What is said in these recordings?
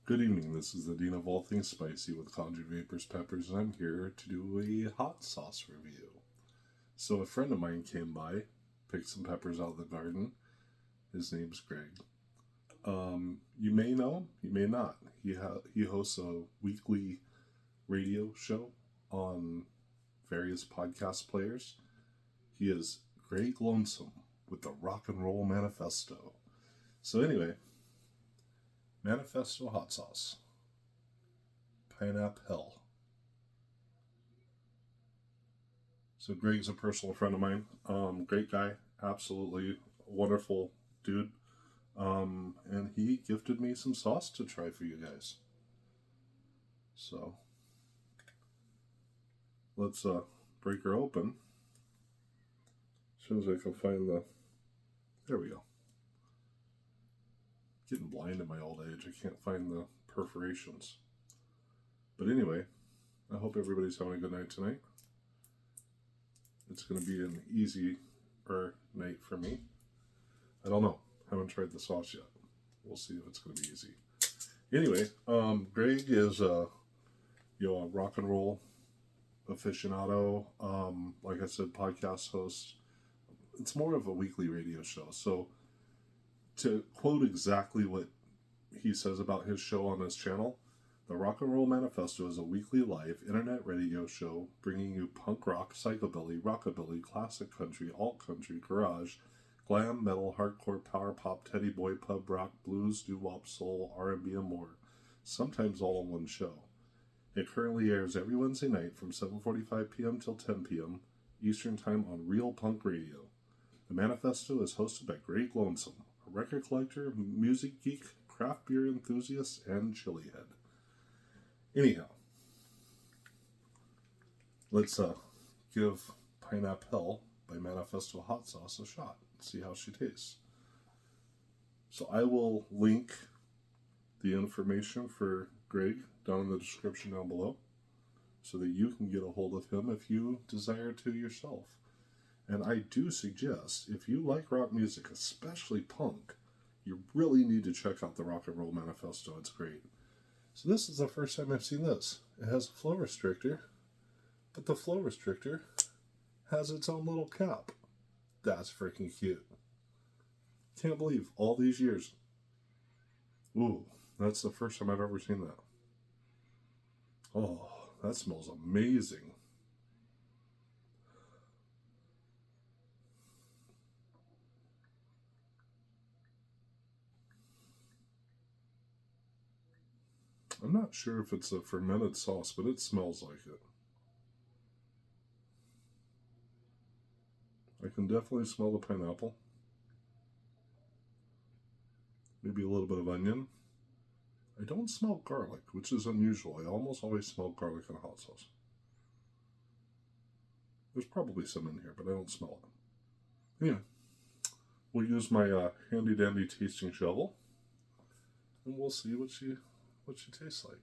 Good evening, this is the Dean of All Things Spicy with Conjured Vaporz Peppers, and I'm here to do a hot sauce review. So a friend of mine came by, picked some peppers out of the garden. His name's Greg. You may know him, you may not. He hosts a weekly radio show on various podcast players. He is Greg Lonesome with the Roll Manifesto. So anyway, Manifesto Hot Sauce. PineappHell. So Greg's a personal friend of mine. Great guy. Absolutely wonderful dude. And he gifted me some sauce to try for you guys. So let's break her open. As soon as I can find the... There we go. Getting blind in my old age. I can't find the perforations. But anyway, I hope everybody's having a good night tonight. It's going to be an easier night for me. I don't know. Haven't tried the sauce yet. We'll see if it's going to be easy. Anyway, Greg is a rock and roll aficionado. Like I said, podcast host. It's more of a weekly radio show. So to quote exactly what he says about his show on his channel, the Roll Manifesto is a weekly live internet radio show bringing you punk rock, psychobilly, rockabilly, classic country, alt country, garage, glam, metal, hardcore, power pop, teddy boy, pub rock, blues, doo-wop, soul, R&B, and more, sometimes all in one show. It currently airs every Wednesday night from 7:45 p.m. till 10 p.m. Eastern Time on Real Punk Radio. The Manifesto is hosted by Greg Lonesome, a record collector, music geek, craft beer enthusiast, and chili head. Anyhow, let's give PineappHell by Manifesto Hot Sauce a shot and see how she tastes. So I will link the information for Greg down in the description down below so that you can get a hold of him if you desire to yourself. And I do suggest, if you like rock music, especially punk, you really need to check out the Roll Manifesto. It's great. So this is the first time I've seen this. It has a flow restrictor, but the flow restrictor has its own little cap. That's freaking cute. Can't believe all these years. Ooh, that's the first time I've ever seen that. Oh, that smells amazing. I'm not sure if it's a fermented sauce, but it smells like it. I can definitely smell the pineapple. Maybe a little bit of onion. I don't smell garlic, which is unusual. I almost always smell garlic in a hot sauce. There's probably some in here, but I don't smell it. Yeah. We'll use my handy dandy tasting shovel, and we'll see what she tastes like.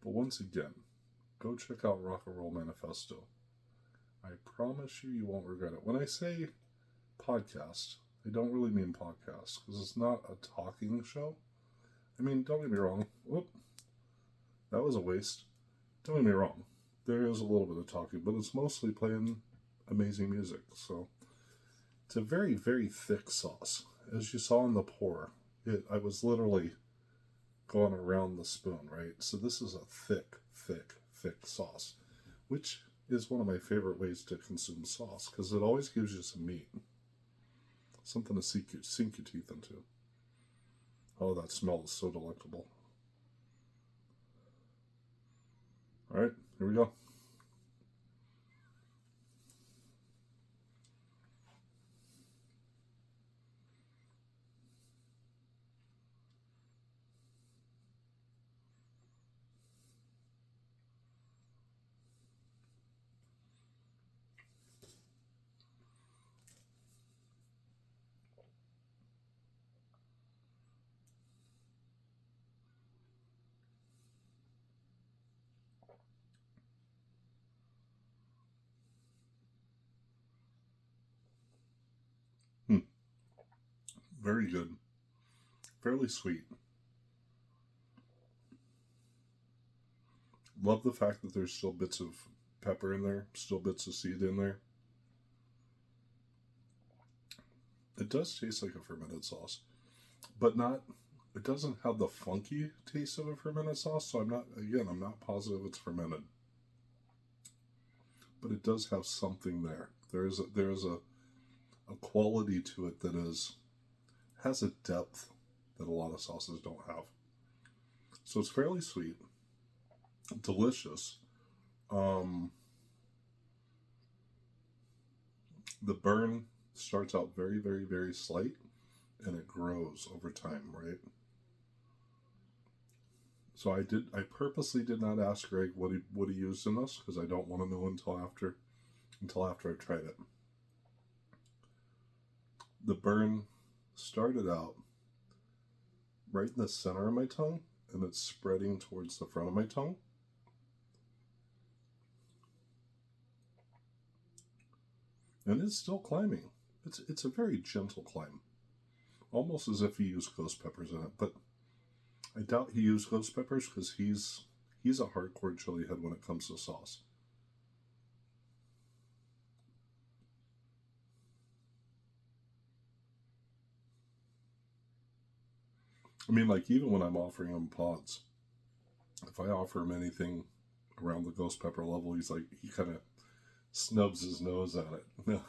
But once again, go check out Roll Manifesto. I promise you won't regret it. When I say podcast, I don't really mean podcast, because it's not a talking show. I mean, don't get me wrong. Whoop. That was a waste. Don't get me wrong. There is a little bit of talking, but it's mostly playing amazing music. So it's a very, very thick sauce. As you saw in the pour, I was literally going around the spoon, right? So this is a thick, thick, thick sauce, which is one of my favorite ways to consume sauce, because it always gives you some meat. Something to sink your teeth into. Oh, that smell is so delectable. All right, here we go. Very good. fairly sweet. Love the fact that there's still bits of pepper in there, still bits of seed in there. It does taste like a fermented sauce, but it doesn't have the funky taste of a fermented sauce, so I'm not positive it's fermented. But it does have something there. There is a quality to it that has a depth that a lot of sauces don't have. So it's fairly sweet, delicious. The burn starts out very, very, very slight, and it grows over time, right? So I purposely did not ask Greg what he used in this, because I don't want to know until after I've tried it. The burn started out right in the center of my tongue, and it's spreading towards the front of my tongue. And it's still climbing. It's a very gentle climb. Almost as if he used ghost peppers in it, but I doubt he used ghost peppers because he's a hardcore chili head when it comes to sauce. I mean, like, even when I'm offering him pods, if I offer him anything around the ghost pepper level, he kind of snubs his nose at it. No,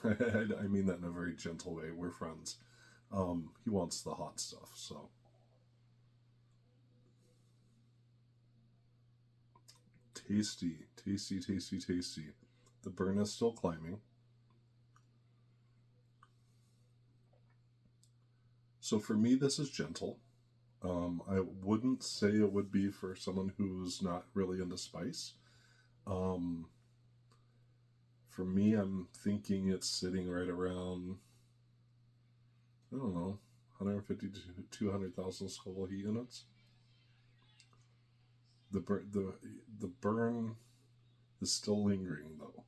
I mean that in a very gentle way. We're friends. He wants the hot stuff, so. Tasty, tasty, tasty, tasty. The burn is still climbing. So for me, this is gentle. I wouldn't say it would be for someone who's not really into spice. For me, I'm thinking it's sitting right around, I don't know, 150 to 200,000 Scoville heat units. The burn is still lingering, though,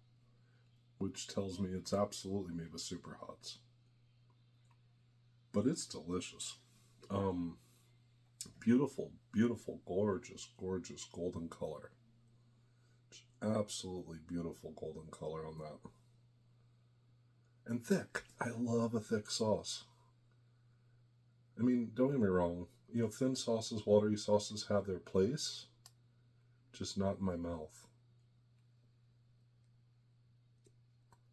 which tells me it's absolutely made with super hots. But it's delicious. Beautiful, beautiful, gorgeous, gorgeous golden color. Absolutely beautiful golden color on that. And thick. I love a thick sauce. I mean, don't get me wrong. Thin sauces, watery sauces have their place. Just not in my mouth.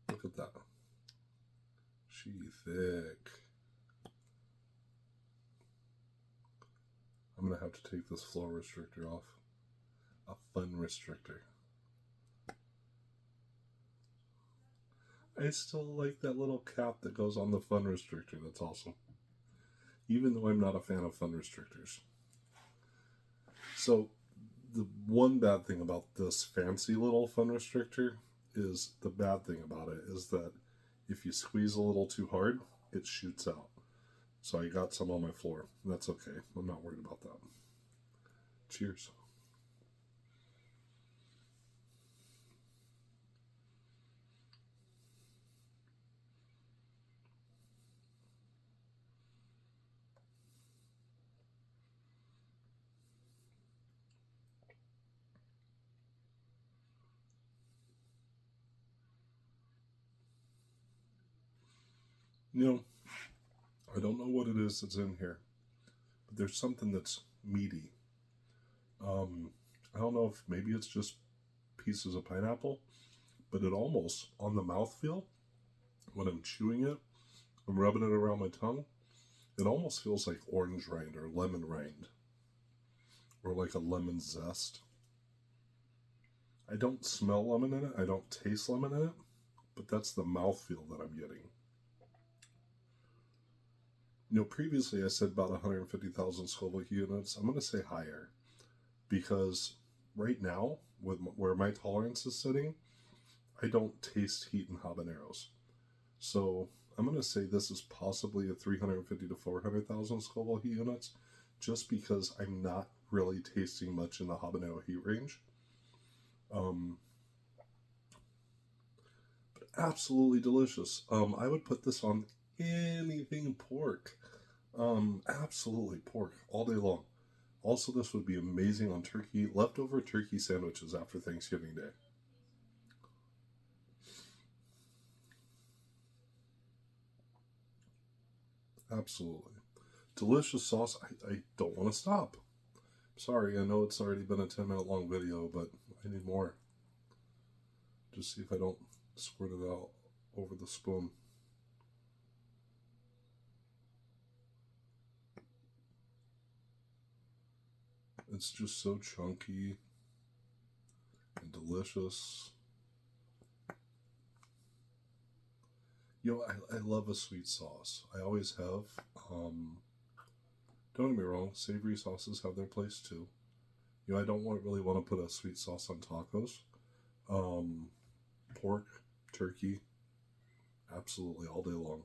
Look at that. She thick. I'm going to have to take this flow restrictor off. A fun restrictor. I still like that little cap that goes on the fun restrictor. That's awesome. Even though I'm not a fan of fun restrictors. So, the one bad thing about this fancy little fun restrictor is that if you squeeze a little too hard, it shoots out. So I got some on my floor. That's okay. I'm not worried about that. Cheers. I don't know what it is that's in here, but there's something that's meaty. I don't know if maybe it's just pieces of pineapple, but it almost, on the mouthfeel, when I'm chewing it, I'm rubbing it around my tongue, it almost feels like orange rind or lemon rind, or like a lemon zest. I don't smell lemon in it, I don't taste lemon in it, but that's the mouthfeel that I'm getting. Previously I said about 150,000 Scoville heat units. I'm going to say higher, because right now, where my tolerance is sitting, I don't taste heat in habaneros. So I'm going to say this is possibly a 350 to 400,000 Scoville heat units, just because I'm not really tasting much in the habanero heat range. But absolutely delicious. I would put this on anything pork. Absolutely, pork all day long. Also, this would be amazing on turkey, leftover turkey sandwiches after Thanksgiving Day. Absolutely. Delicious sauce. I don't want to stop. Sorry, I know it's already been a 10-minute long video, but I need more. Just see if I don't squirt it out over the spoon. It's just so chunky and delicious. I love a sweet sauce. I always have. Don't get me wrong, savory sauces have their place too. I don't really want to put a sweet sauce on tacos. Pork, turkey, absolutely all day long.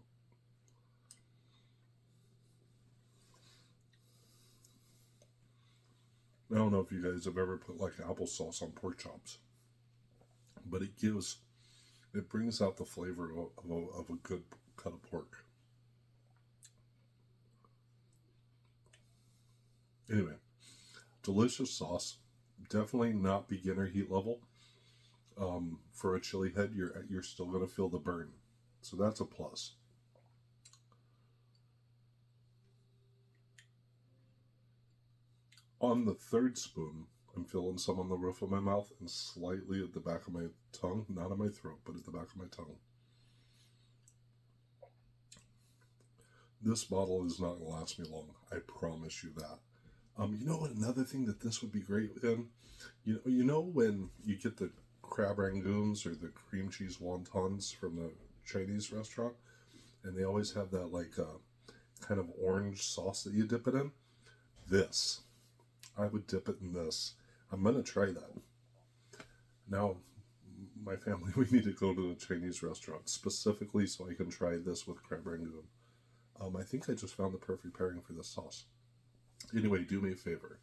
I don't know if you guys have ever put like applesauce on pork chops, but it brings out the flavor of a good cut of pork. Anyway, delicious sauce. Definitely not beginner heat level. For a chili head, you're still going to feel the burn, so that's a plus. On the third spoon, I'm feeling some on the roof of my mouth and slightly at the back of my tongue, not on my throat, but at the back of my tongue. This bottle is not going to last me long. I promise you that. You know what? Another thing that this would be great in, you know when you get the crab rangoons or the cream cheese wontons from the Chinese restaurant, and they always have that like kind of orange sauce that you dip it in. I would dip it in this. I'm gonna try that. Now, my family, we need to go to the Chinese restaurant specifically so I can try this with crab rangoon. I think I just found the perfect pairing for this sauce. Anyway, do me a favor.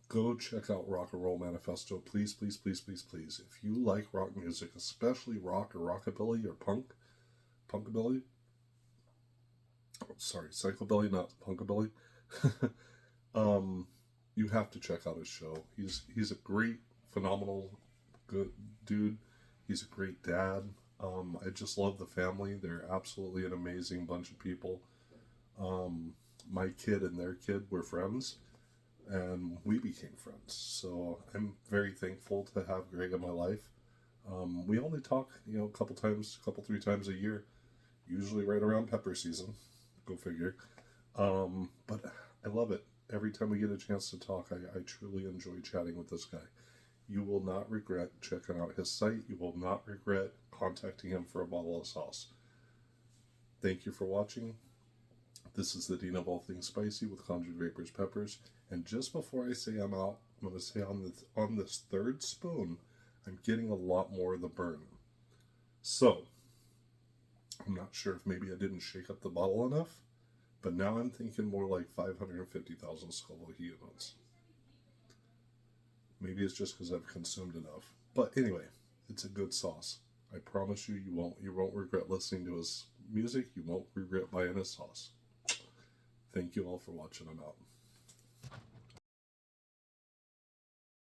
Go check out Rock and Roll Manifesto. Please, please, please, please, please. If you like rock music, especially rock or rockabilly or punkabilly. Oh, sorry, psychobilly, not punkabilly. You have to check out his show. He's a great, phenomenal, good dude. He's a great dad. I just love the family. They're absolutely an amazing bunch of people. My kid and their kid were friends, and we became friends. So I'm very thankful to have Greg in my life. We only talk, a couple, 3 times a year, usually right around pepper season. Go figure. But I love it. Every time we get a chance to talk, I truly enjoy chatting with this guy. You will not regret checking out his site. You will not regret contacting him for a bottle of sauce. Thank you for watching. This is the Dean of All Things Spicy with Conjured Vaporz Peppers. And just before I say I'm out, I'm going to say on this third spoon, I'm getting a lot more of the burn. So, I'm not sure if maybe I didn't shake up the bottle enough, but now I'm thinking more like 550,000 Scoville units. Maybe it's just because I've consumed enough. But anyway, it's a good sauce. I promise you, you won't regret listening to his music. You won't regret buying his sauce. Thank you all for watching. I'm out.